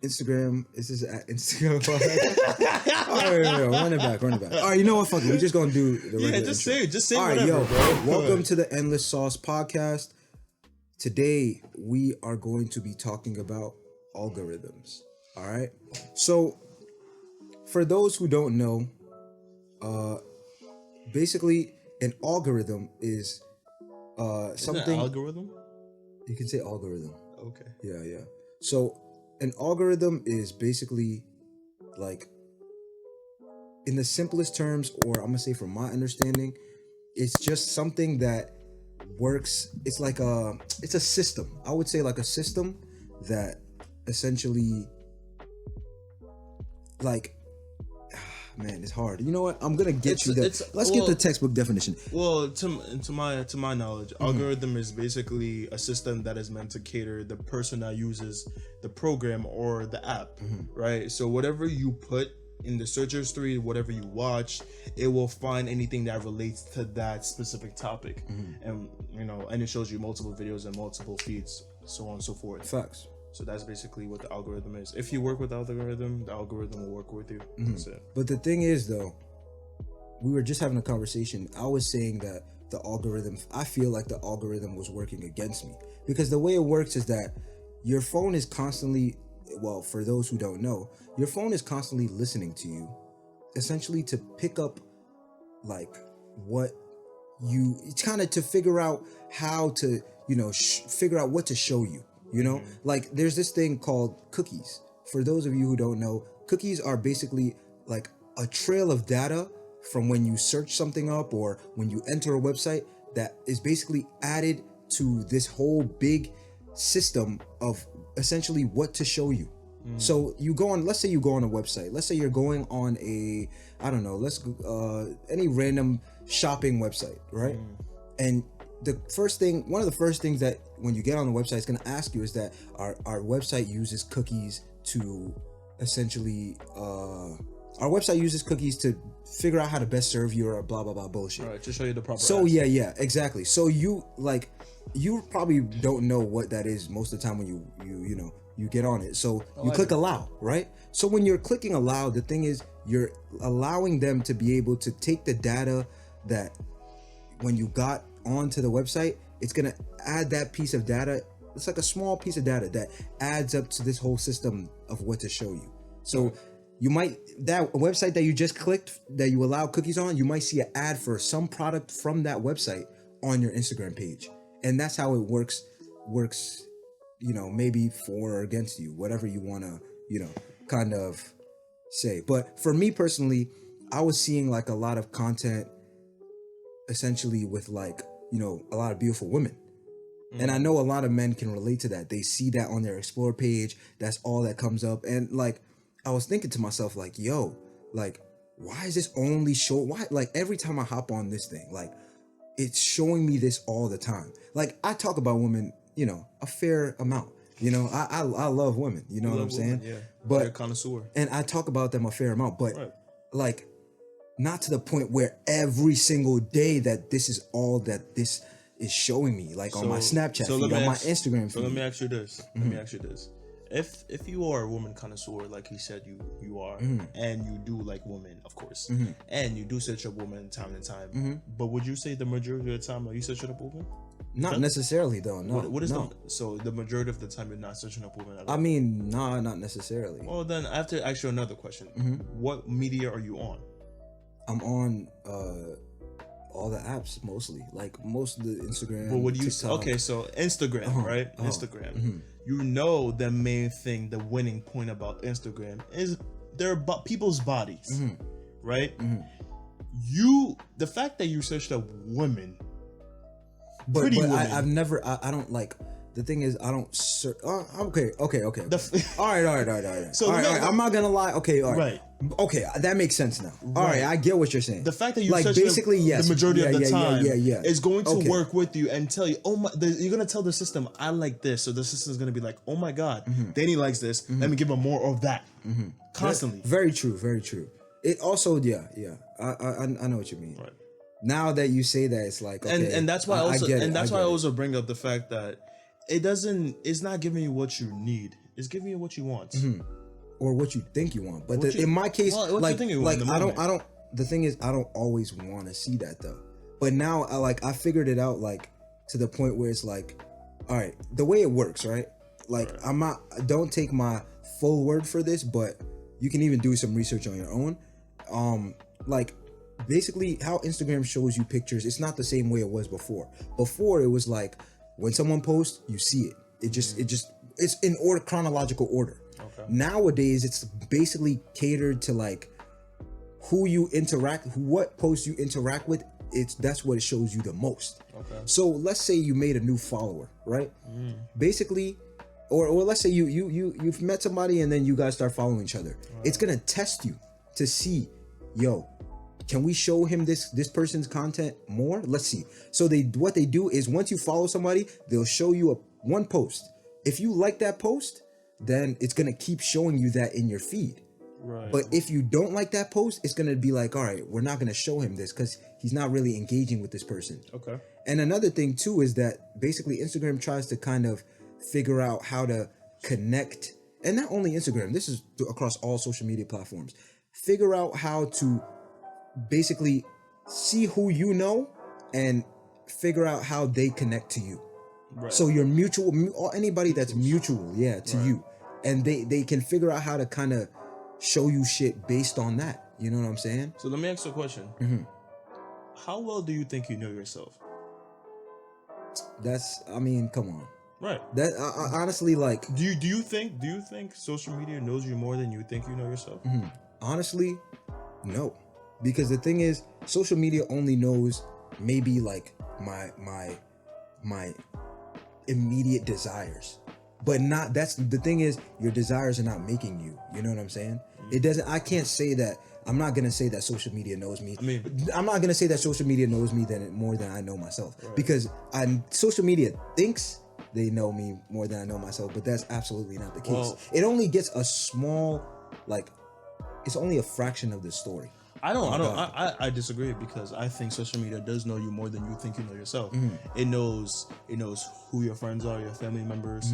Instagram. This is at Instagram. All right, run it back. All right, you know what? Fuck it. We're just gonna do the regular just intro. say All right, whatever, bro. Welcome to the EndlessSauce podcast. Today we are going to be talking about algorithms. All right. So, for those who don't know, basically an algorithm is something. Isn't it algorithm? You can say algorithm. Okay. Yeah. So an algorithm is basically like, in the simplest terms, or I'm gonna say from my understanding, it's just something that works. It's like it's a system. I would say like a system that essentially, like, man, it's hard. You know what? I'm gonna get let's get the textbook definition. Well, to my knowledge, algorithm is basically a system that is meant to cater the person that uses the program or the app, right? So whatever you put in the search history, whatever you watch, it will find anything that relates to that specific topic, and and it shows you multiple videos and multiple feeds, so on and so forth. Facts. So that's basically what the algorithm is. If you work with the algorithm will work with you. That's it. But the thing is, though, we were just having a conversation. I was saying that the algorithm, I feel like the algorithm was working against me, because the way it works is that your phone is constantly, well, for those who don't know, your phone is constantly listening to you, essentially to pick up like what you, it's kind of to figure out how to, figure out what to show you. Like there's this thing called cookies. For those of you who don't know, cookies are basically like a trail of data from when you search something up or when you enter a website that is basically added to this whole big system of essentially what to show you. So you go on, let's say you go on a website. Let's say you're going on a, I don't know, any random shopping website, right? And one of the first things that when you get on the website it's going to ask you is that our website uses cookies to essentially our website uses cookies to figure out how to best serve you, or blah blah blah bullshit. All right, to show you the proper. So yeah, exactly. So you probably don't know what that is most of the time when you get on it. So you click allow, right? So when you're clicking allow, the thing is you're allowing them to be able to take the data that when you got onto the website, it's gonna add that piece of data. It's like a small piece of data that adds up to this whole system of what to show you. So you might, that website that you just clicked, that you allow cookies on, you might see an ad for some product from that website on your Instagram page. And that's how it works, maybe for or against you, whatever you wanna, kind of say. But for me personally, I was seeing like a lot of content essentially with like, a lot of beautiful women. And I know a lot of men can relate to that. They see that on their explore page. That's all that comes up. And like, I was thinking to myself, like, yo, like, why is this only why, like, every time I hop on this thing, like, it's showing me this all the time. Like, I talk about women, a fair amount. I love women. You know what I'm saying? Yeah. But you're a connoisseur. And I talk about them a fair amount, but like, not to the point where every single day that this is all that this is showing me, like on my Snapchat feed, on my Instagram feed. So let me ask you this. If you are a woman connoisseur, like he said you are, and you do like women, of course, and you do search up women time to time, but would you say the majority of the time are you searching up women? Not necessarily, though. No. What is so the majority of the time you're not searching up women at all? I mean, nah, not necessarily. Well, then I have to ask you another question. What media are you on? I'm on all the apps mostly, like most of the Instagram. But what do you? TikTok. Okay, so Instagram, right? Instagram. You know the main thing, the winning point about Instagram is they're about people's bodies, right? The fact that you searched up women, but women. I've never. I don't like. The thing is, I don't search. Okay. All right. So all right. I'm not gonna lie. Okay, all right. Okay, that makes sense now. All right, I get what you're saying. The fact that you like basically yes, the majority of the time is going to work with you and tell you, you're gonna tell the system, I like this, so the system's gonna be like, oh my god, Danny likes this. Let me give him more of that. Constantly. Very true. It also, I know what you mean. Right. Now that you say that, it's like, okay, and that's why I also I get it. I also bring up the fact that it's not giving you what you need. It's giving you what you want. or what you think you want. But What you- in my case, well, what you think you want in the I moment. don't. The thing is, I don't always want to see that though. But now, I figured it out to the point where it's like, all right, the way it works, right? I'm not. Don't take my full word for this, but you can even do some research on your own. Basically, how Instagram shows you pictures, it's not the same way it was before. Before, it was like when someone posts, you see it. It's in order, chronological order. Okay. Nowadays, it's basically catered to who you interact, what posts you interact with. That's what it shows you the most. Okay. So let's say you made a new follower, right? Basically, or let's say you've met somebody and then you guys start following each other. It's gonna test you to see, yo, can we show him this person's content more? Let's see. So what they do is once you follow somebody, they'll show you one post. If you like that post, then it's gonna keep showing you that in your feed. Right. But if you don't like that post, it's gonna be like, all right, we're not gonna show him this because he's not really engaging with this person. Okay. And another thing too is that basically Instagram tries to kind of figure out how to connect, and not only Instagram, this is across all social media platforms, figure out how to basically see who you know and figure out how they connect to you. Right. So your mutual, or anybody that's mutual, to you, and they can figure out how to kind of show you shit based on that. You know what I'm saying? So let me ask you a question. How well do you think you know yourself? Come on. Right. That I honestly Do you think social media knows you more than you think you know yourself? Honestly, no, because the thing is, social media only knows maybe my immediate desires, but not. That's the thing is, your desires are not making you. You know what I'm saying? It doesn't. I can't say that. I'm not gonna say that social media knows me. I'm not gonna say that social media knows me more than I know myself, because social media thinks they know me more than I know myself, but that's absolutely not the case. Well, it only gets a small, it's only a fraction of the story. I disagree, because I think social media does know you more than you think you know yourself. It knows who your friends are, your family members,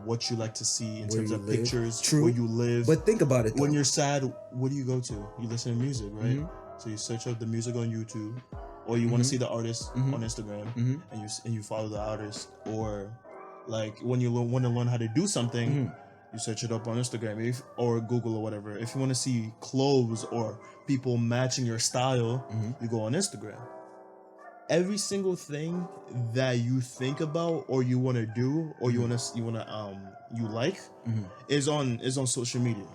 what you like to see in terms of pictures, where you live. But think about it though. When you're sad, what do you go to? You listen to music, right? So you search up the music on YouTube, or you want to see the artist on Instagram, and you follow the artist. Or when you want to learn how to do something, you search it up on Instagram or Google or whatever. If you want to see clothes or people matching your style, you go on Instagram. Every single thing that you think about or you want to do or you like is on social media.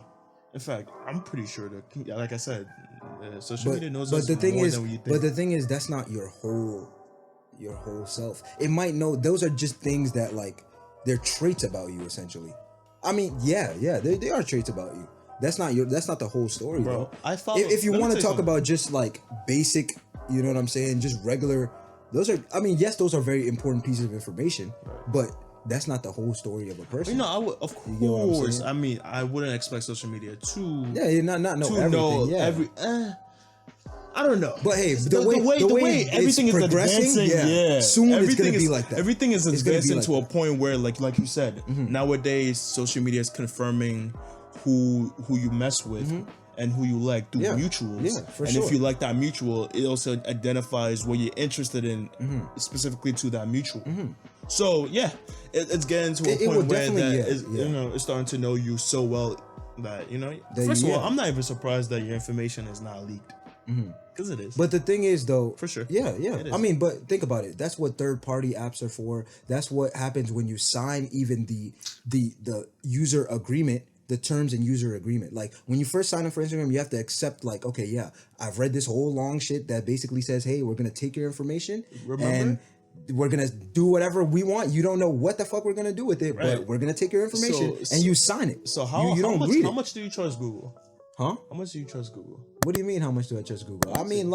In fact, I'm pretty sure that, like I said, social media knows us more than we think. But the thing is, that's not your whole self. It might know. Those are just things that they're traits about you essentially. I mean, they are traits about you. That's not the whole story, bro. If you want to talk about just basic, you know what I'm saying, just regular, those are very important pieces of information, but that's not the whole story of a person. Of course. I wouldn't expect social media to not know everything. Every I don't know. But hey, the way everything is advancing, soon it's gonna be like that. Everything is advancing to a point where, like you said, nowadays social media is confirming who you mess with and who you like through mutuals. Yeah, for and sure. if you like that mutual, it also identifies what you're interested in specifically to that mutual. So it's getting to a point where it's starting to know you so well that first of all, I'm not even surprised that your information is not leaked. Because it is. But the thing is, though, for sure. Yeah. But think about it. That's what third-party apps are for. That's what happens when you sign even the user agreement, the terms and user agreement. When you first sign up for Instagram, you have to accept I've read this whole long shit that basically says, hey, we're gonna take your information and we're gonna do whatever we want. You don't know what the fuck we're gonna do with it, but we're gonna take your information and you sign it. So how much do you trust Google? Huh? How much do you trust Google? What do you mean, how much do I trust Google? I mean,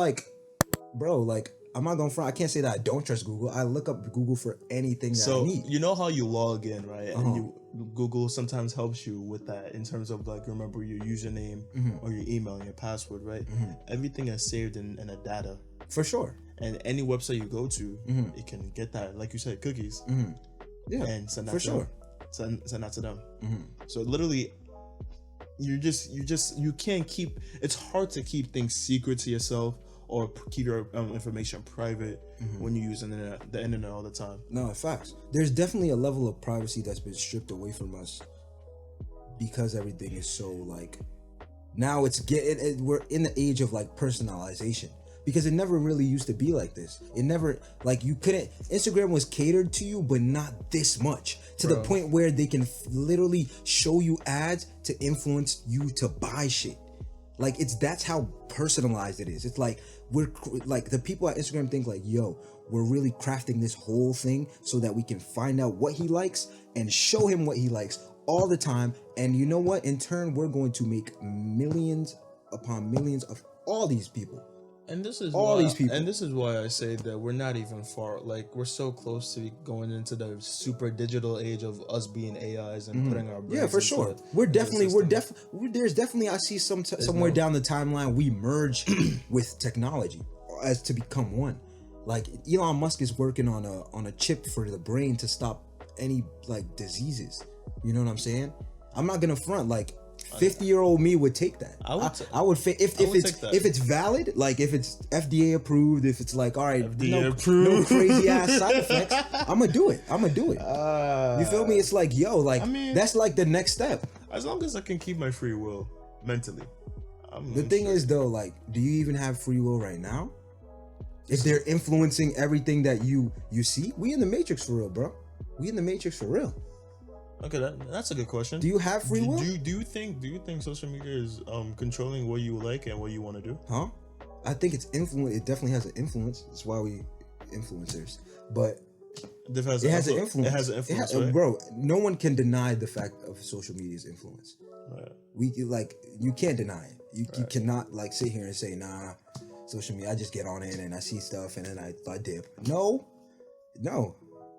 bro, I'm not gonna front. I can't say that I don't trust Google. I look up Google for anything that I need. You know how you log in, right? And Google sometimes helps you with that in terms of remember your username or your email and your password, right? Everything is saved in a data. For sure. And any website you go to, it can get that, like you said, cookies. Yeah, and send that for sure. send that to them. So literally, you can't keep. It's hard to keep things secret to yourself or keep your information private when you use the internet all the time. No, facts. There's definitely a level of privacy that's been stripped away from us because everything is so like. Now we're in the age of like personalization. Because it never really used to be like this. It never, like, you couldn't, Instagram was catered to you, but not this much. To the point where they can literally show you ads to influence you to buy shit. Like, that's how personalized it is. It's like, like, the people at Instagram think like, yo, we're really crafting this whole thing so that we can find out what he likes and show him what he likes all the time. And you know what? In turn, we're going to make millions upon millions of all these people. And this is these people. And this is why I say that we're not even far. Like, we're so close to going into the super digital age of us being AIs and putting our brains for sure. There's definitely I see somewhere down the timeline we merge with technology as to become one. Like Elon Musk is working on a chip for the brain to stop any like diseases. You know what I'm saying? I'm not gonna front like. 50-year-old me would take that. I would if it's valid, like if it's FDA approved, if it's like all right, no crazy ass side effects, I'm gonna do it. You feel me? It's like yo, like I mean, that's like the next step. As long as I can keep my free will mentally. The thing is though, like, do you even have free will right now? If they're influencing everything that you see, we in the Matrix for real, bro. We in the Matrix for real. Okay, that's a good question. Do you have free will? Do you think social media is controlling what you like and what you want to do? Huh? I think it's influence. It definitely has an influence. That's why we influencers. But it has an influence. It has an influence, right? Bro. No one can deny the fact of social media's influence. Right. You can't deny it. You cannot like sit here and say, nah, social media. I just get on it and I see stuff and then I dip. No.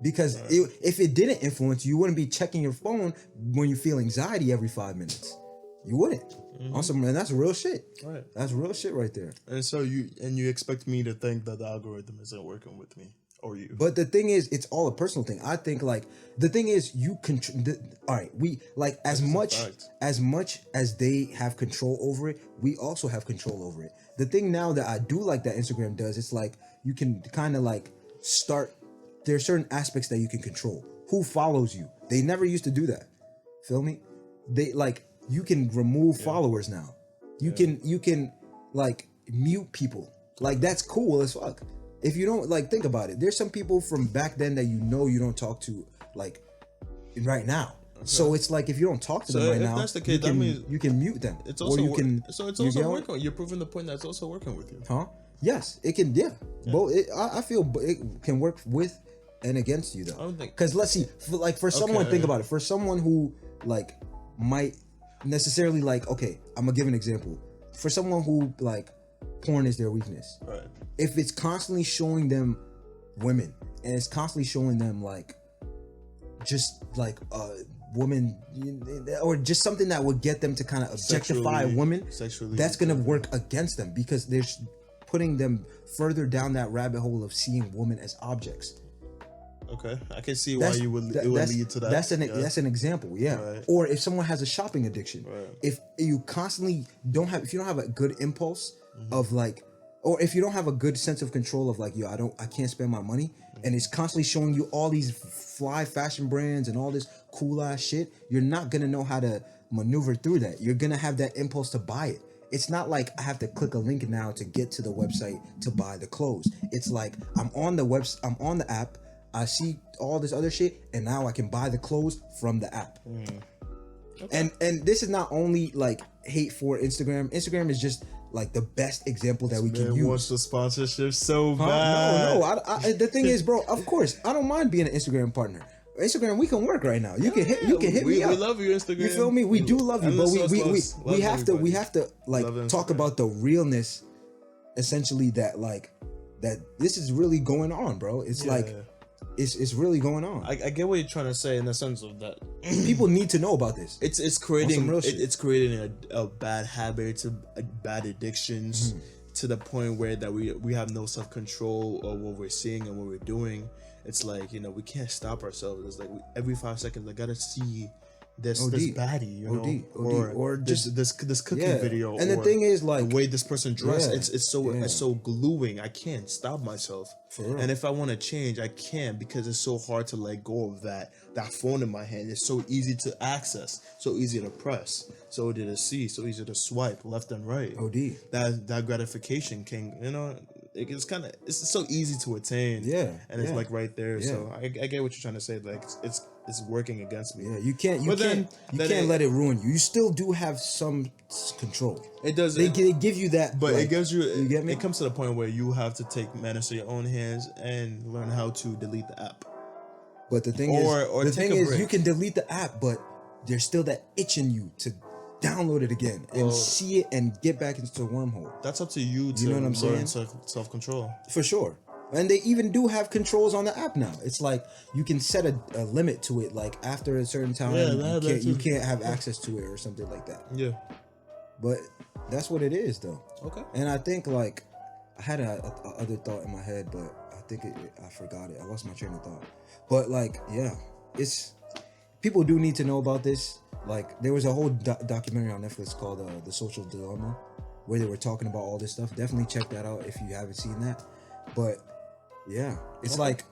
Because if it didn't influence you, wouldn't be checking your phone when you feel anxiety every 5 minutes. You wouldn't. And that's real shit. Right. That's real shit right there. And so you expect me to think that the algorithm isn't working with me or you. But the thing is, it's all a personal thing. I think like the thing is all right, we like as much as they have control over it, we also have control over it. The thing now that I do like that Instagram does, it's like you can kind of like start. There are certain aspects that you can control. Who follows you? They never used to do that. Feel me? They like you can remove followers now. You can like mute people. Like that's cool as fuck. If you don't like think about it, there's some people from back then that you don't talk to like right now. Okay. So it's like if you don't talk to them right now, that's the case, you can mute them. It's also it's also working. You're proving the point that it's also working with you. Huh? Yes, it can. Yeah. Both. I feel it can work with and against you though. Because let's see, for someone, think about it. For someone who like might necessarily like, okay, I'm gonna give an example. For someone who like porn is their weakness. Right. If it's constantly showing them women and it's constantly showing them like just like woman or just something that would get them to kind of objectify women, that's gonna work against them because they're putting them further down that rabbit hole of seeing women as objects. Okay, I can see why it would lead to that. That's an example, yeah. Right. Or if someone has a shopping addiction, if you constantly if you don't have a good impulse of like, or if you don't have a good sense of control of like, yo, I can't spend my money, and it's constantly showing you all these fly fashion brands and all this cool ass shit, you're not gonna know how to maneuver through that. You're gonna have that impulse to buy it. It's not like I have to click a link now to get to the website to buy the clothes. It's like I'm on the app. I see all this other shit, and now I can buy the clothes from the app. Okay. And this is not only like hate for Instagram. Instagram is just like the best example that we can use. Wants the sponsorship so bad. No. The thing is, bro. Of course, I don't mind being an Instagram partner. Instagram, we can work right now. You can hit me up. We love you, Instagram. You feel me? We do love you, but we have to like talk about the realness, essentially that this is really going on, bro. It's like. It's really going on. I get what you're trying to say in the sense of that people need to know about this. It's creating a bad habit, bad addictions to the point where that we have no self-control of what we're seeing and what we're doing, it's like, you know, we can't stop ourselves. It's like every 5 seconds I gotta see this OD. baddie, you know, OD. Or just this cooking video. And the or thing is, like, the way this person dressed, yeah, it's so gluing. I can't stop myself. For real. And if I want to change, I can't, because it's so hard to let go of that phone in my hand. It's so easy to access, so easy to press, so easy to see, so easy to swipe left and right. OD. That gratification can, you know, it's so easy to attain. Yeah, and it's like right there. Yeah. So I get what you're trying to say. Like it's working against me. Yeah, you can't then let it ruin you. You still do have some control. It does. They give you that, but like, it gives you. You get me? It comes to the point where you have to take matters to your own hands and learn how to delete the app. But the thing is, you can delete the app, but there's still that itch in you to download it again and see it and get back into the wormhole. That's up to you to know what I'm learn saying? self-control. For sure. And they even do have controls on the app now. It's like you can set a limit to it. Like after a certain time, you can't have access to it or something like that. Yeah. But that's what it is, though. Okay. And I think, like, I had a other thought in my head, but I think I forgot it. I lost my train of thought. But, like, yeah, it's people do need to know about this. Like, there was a whole documentary on Netflix called The Social Dilemma, where they were talking about all this stuff. Definitely check that out if you haven't seen that. But yeah, it's like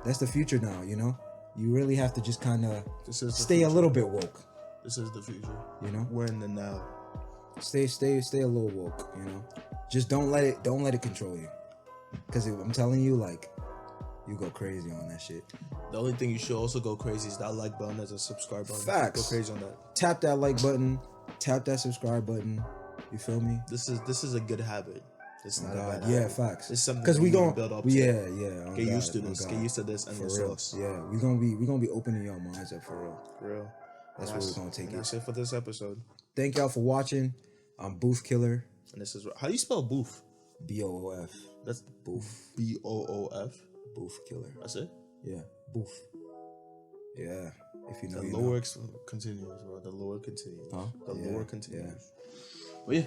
that's the future now. You know, you really have to just kind of stay a little bit woke. This is the future. You know, we're in the now. Stay a little woke. You know, just don't let it control you. Because I'm telling you, like, you go crazy on that shit. The only thing you should also go crazy is that like button as a subscribe button. Facts. Go crazy on that. Tap that like button. Tap that subscribe button. You feel me? This is a good habit. It's not a bad yeah, habit. facts. It's something because we gonna build up. Yeah. Get used to this. Get used to this EndlessSauce. Yeah, we gonna be opening your minds up for real. For real. That's where we're gonna take it. That's it for this episode. Thank y'all for watching. I'm BoofKiller. And this is how do you spell boof? BOOF. That's Boof. BOOF. BoofKiller. That's it. Yeah, boof. Yeah. If you know, the you lower know. continues, bro. The lower continues. Huh? The lower continues. Yeah. But yeah.